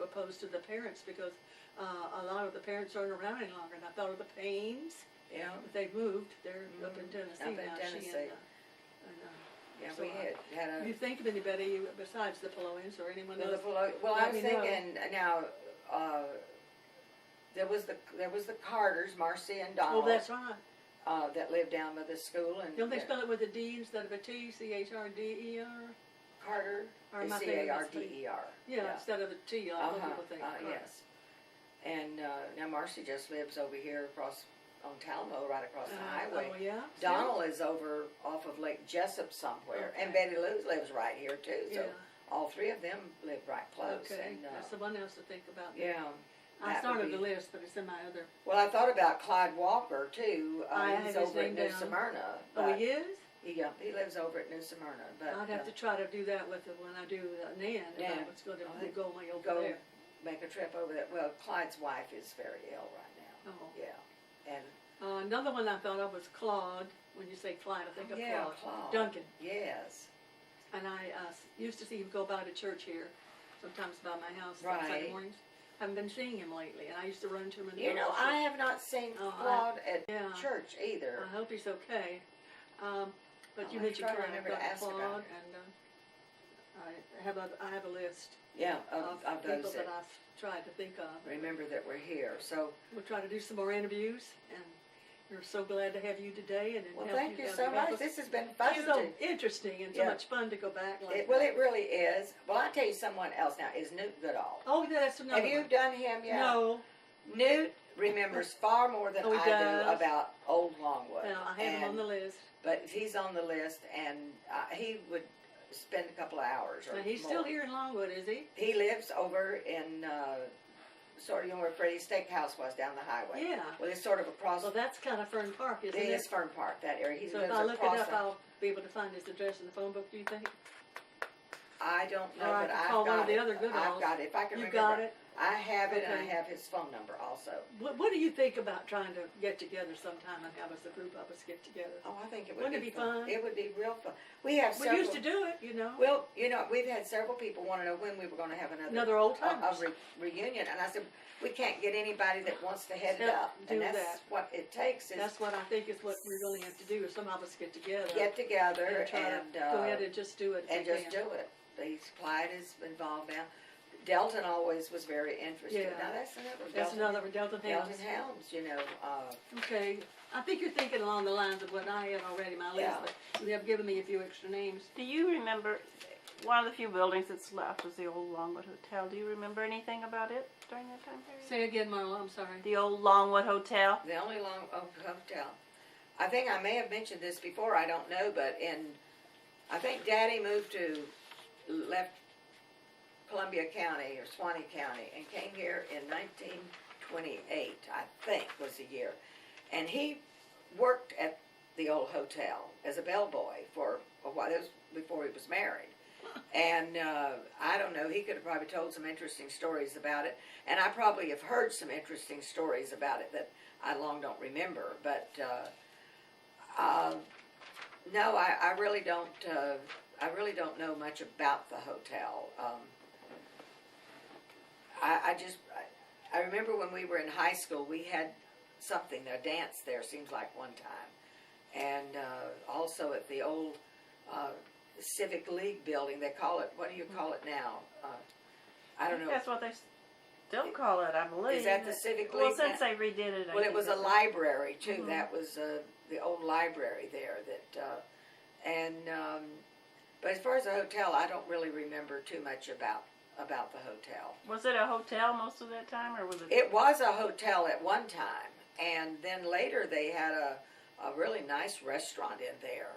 opposed to the parents, because a lot of the parents aren't around any longer. And I thought of the Paynes, Yeah. but they've moved. They're up in Tennessee Up in now. Tennessee. She Yeah, so we had Do a. you think of anybody besides the Polonians or anyone else? Well, I Let was me know. thinking now. There was the Carters, Marcy and Donald. Oh, that's right. That lived down by the school and. Don't they spell it with a D instead of a T? C-H-R-D-E-R? Carter? Or Is am I thinking of C-A-R-D-E-R. Yeah, instead of a T, like what people think. Right. Yes. And now Marcy just lives over here across on Talmo, right across the highway. Oh, yeah? Donald is over off of Lake Jessup somewhere, and Okay. Betty Lou lives right here too. So Yeah. all three of them live right close. Okay, And, that's someone else to think about. yeah. I that started would the be- list, but it's in my other. Well, I thought about Clyde Walker too. I have He's his over at name New down. Smyrna. Oh, but he is? he lives over at New Smyrna. But I'd have to try to do that with when I do Nan. Nan. What's going to Oh, go way over go there. make a trip over there. Well, Clyde's wife is very ill right now. Oh. Yeah, and Another one I thought of was Claude. When you say Clyde, I think of Claude. Claude. Duncan. Yes. And I used to see him go by to church here, sometimes by my house on Sunday Right. mornings. Haven't been seeing him lately, and I used to run to him in the You know, grocery I have not seen Oh, Claude at yeah. church either. I hope he's okay. But I'll you have to mentioned try to Claude, remember to ask about Claude, it. and I have a list Yeah, of of people those that that I've tried to think of. remember that we're here. So, We'll try to do some more interviews, and we're so glad to have you today. And well, help thank you help so help much. us. This has been fun. It's so interesting and so Yeah. much fun to go back like Well, that. it really is. Well, I'll tell you someone else now. Is Newt Goodall. Oh, yeah, that's another Have you one. done him yet? No. Newt remembers far more than Oh, he I does? do about Old Longwood. Well, I have him on the list. But he's on the list, and he would spend a couple of hours or Now, he's more. still here in Longwood, is he? He lives over in sort of, you know, where Freddie's Steakhouse was down the highway. Yeah. Well, it's sort of across. Well, that's kind of Fern Park, isn't It it? is Fern Park, that area. He So lives if I look it across. up, I'll be able to find his address in the phone book, do you think? I don't know, Or I but can I've call got one of the it. other Goodalls. I've got it. If I can You remember. got it? I have it, and I Okay. have his phone number also. What do you think about trying to get together sometime and have us, a group of us, get together? Oh, I think it would Wouldn't it be fun? It would be real fun. We have We several. used to do it, you know. Well, you know, we've had several people want to know when we were going to have Another old a timers. reunion, and I said we can't get anybody that wants to head it Help up, do and that's that. what it takes is That's what I think is what we really have to do, is some of us get together. get together and try and to go ahead and just do it if and we just can. do it. Clyde is involved now. Delton always was very interested. Yeah. Now that's another. That's Delton, another one, Delton Helms. Delton Helms, you know. Okay, I think you're thinking along the lines of what I had already on my list, Yeah. but you have given me a few extra names. Do you remember, one of the few buildings that's left is the old Longwood Hotel. Do you remember anything about it during that time period? Say again, Marla, I'm sorry. The old Longwood Hotel? The only hotel. I think I may have mentioned this before. I don't know, but I think Daddy left Columbia County or Suwannee County and came here in 1928. I think was the year, and he worked at the old hotel as a bellboy for a while. That was before he was married. And I don't know, he could have probably told some interesting stories about it. And I probably have heard some interesting stories about it that I long don't remember. But no, I really don't. I really don't know much about the hotel. I remember when we were in high school, we had something, a dance there. Seems like one time, and also at the old Civic League building. They call it. What do you call it now? I don't know. That's what they still call it, I believe. Is that the Civic League? Well, since they redid it. I Well, it think was a that's- library too. Mhm. That was the old library there. But as far as the hotel, I don't really remember too much about the hotel. Was it a hotel most of that time, or was it? It was a hotel at one time, and then later they had a really nice restaurant in there.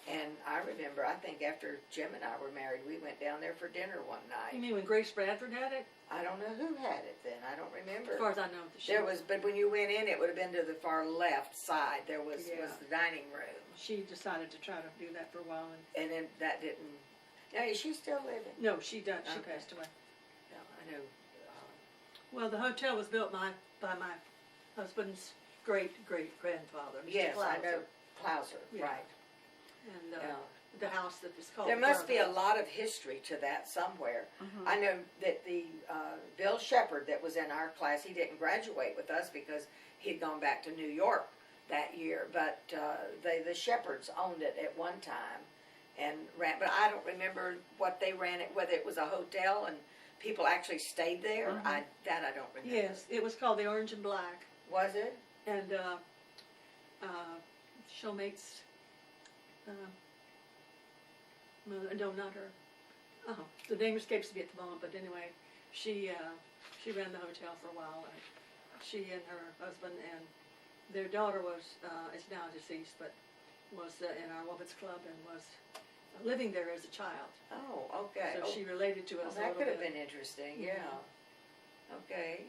And I remember, I think after Jim and I were married, we went down there for dinner one You night. mean when Grace Bradford had it? I don't know who had it then. I don't remember. As far as I know, There was, but when you went in, it would have been to the far left side. There was Yeah. the dining room, she decided to try to do that for a while, and and then that didn't. Now is she still living? no, she done. She Okay. passed away. No, I know. Well, the hotel was built by my husband's great grandfather, Mr. Yes, I Clauser. know Clauser, Yeah. right? And Yeah. the house that is called. There the must be a Garden. lot of history to that somewhere. Mhm. I know that the Bill Shepard that was in our class, he didn't graduate with us because he'd gone back to New York that year. But the Shepards owned it at one time and ran. But I don't remember what they ran it, whether it was a hotel and people actually stayed there. Mhm. I don't remember. Yes, it was called the Orange and Black, Was it? and showmates. No, not her. Oh, the name escapes me at the moment. But anyway, she ran the hotel for a while, and she and her husband and their daughter is now deceased, but was in our women's club and was living there as a child. Oh, okay. So she related to Well, us a that little could have bit. been interesting. Mhm. Yeah. Okay.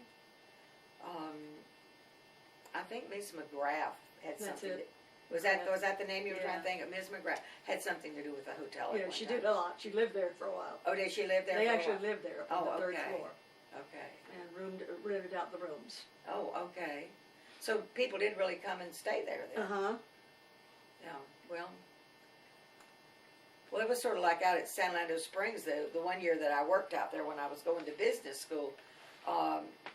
I think Miss McGrath had That's something. it. Was that the name you were trying Yeah. to think of? Ms. McGrath had something to do with the hotel. Yeah, at one she time. did a lot. She lived there for a while. Oh, did she live there? They for a actually while? lived there up on Oh, the third okay. floor Okay. and rented out the rooms. Oh, okay. So people did really come and stay there then. Uh-huh. Yeah. Well, it was sort of like out at San Orlando Springs. The one year that I worked out there when I was going to business school,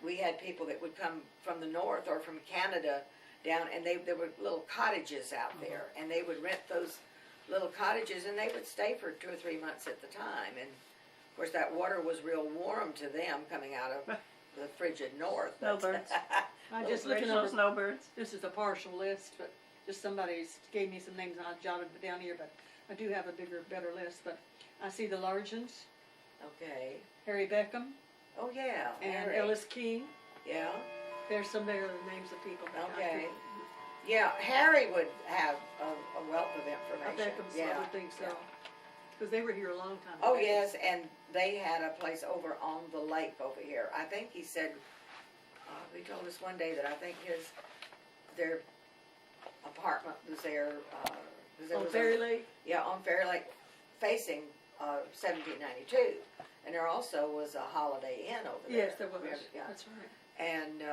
we had people that would come from the north or from Canada down, and there were little cottages out there, and they would rent those little cottages, and they would stay for 2 or 3 months at the time. And of course, that water was real warm to them coming out of the frigid north. but- Snowbirds. I just looking Original over, snowbirds. this is a partial list, but just somebody's gave me some names and I jotted it down here, but I do have a bigger, better list, but I see the Largens, Okay. Harry Beckham, Oh yeah. and Harry. Ellis King. Yeah. There's some there names of people. But I Okay. couldn't- Yeah. Harry would have a wealth of I information. Beckham's, Yeah. I would think so. yeah. Because they were here a long time. Oh Beckham's. yes, and they had a place over on the lake over here. I think he said, he told us one day that I think their apartment was there. 'Cause there On was Fairy Lake? Yeah, on Fairy Lake, facing 1792, and there also was a Holiday Inn over there. Yes, there was. Yeah. That's right. And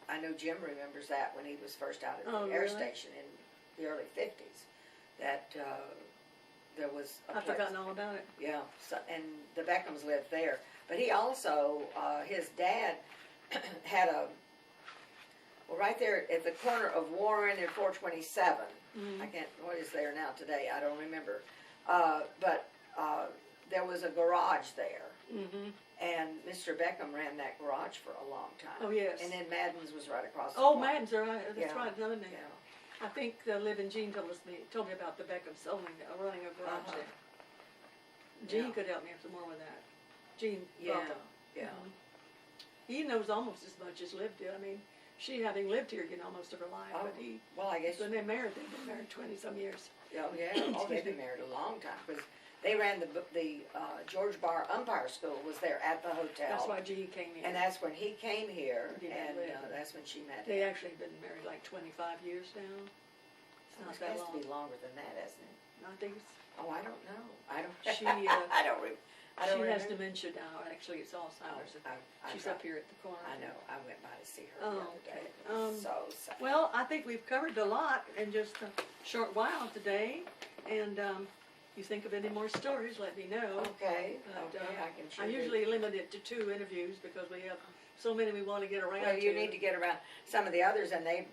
I know Jim remembers that when he was first out at the Oh, air really? station in the early 50s, that there was a I've place. forgotten all about it. Yeah, so, and the Beckhams lived there. But he also, his dad had well, right there at the corner of Warren and 427. I can't, what is there now today? I don't remember. But there was a garage there. Mm-hmm. And Mr. Beckham ran that garage for a long time. Oh, yes. And then Madden's was right across the Oh, corner. Madden's are right. That's Yeah. right. Another name. Yeah. I think Liv and Jean told me about the Beckhams running a garage Uh-huh. there. Jean Yeah. could help me some more with that. Jean Yeah, Bravo. yeah. Mhm. He knows almost as much as Liv did. I mean, she having lived here, almost of her life, Oh, but he, well, I guess, when they've been married 20-some years. oh, yeah. Oh, they've been married a long time. Because they ran the George Barr Umpire School was there at the hotel. That's why Jean came here. And that's when he came here, He met and Liv. that's when she met They him. actually have been married like 25 years now. It's Oh, not it that has long. to be longer than that, hasn't it? I think Oh, I don't know. I don't. She, I don't. I don't she has remember. dementia now. Actually, it's Alzheimer's. I She's tried. up here at the corner. I know. I went by to see her Oh, the other day. okay. It was so sad. Well, I think we've covered a lot in just a short while today. And you think of any more stories, let me know. Okay. But, Okay. I can. Sure I do. usually limit it to 2 interviews because we have so many we want to get around Well, to. you need to get around some of the others, and they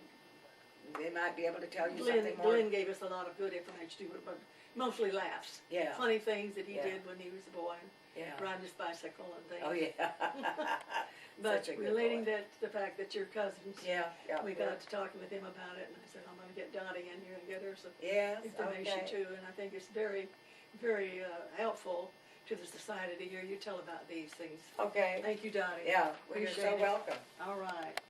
might be able to tell you something more. Glenn gave us a lot of good information too, but mostly laughs. Yeah. Funny things that he Yeah. did when he was a boy, Yeah. riding his bicycle and things. Oh yeah. But Such a good relating boy. that to the fact that your cousins, Yeah. Yeah. we got to talking with him about it, and I said I'm going to get Dottie in here and get her some Yes. information Okay. too. And I think it's very, very helpful to the society to hear you tell about these things. Okay. Thank you, Dottie. Yeah. Well, you're Appreciate so it. welcome. All right.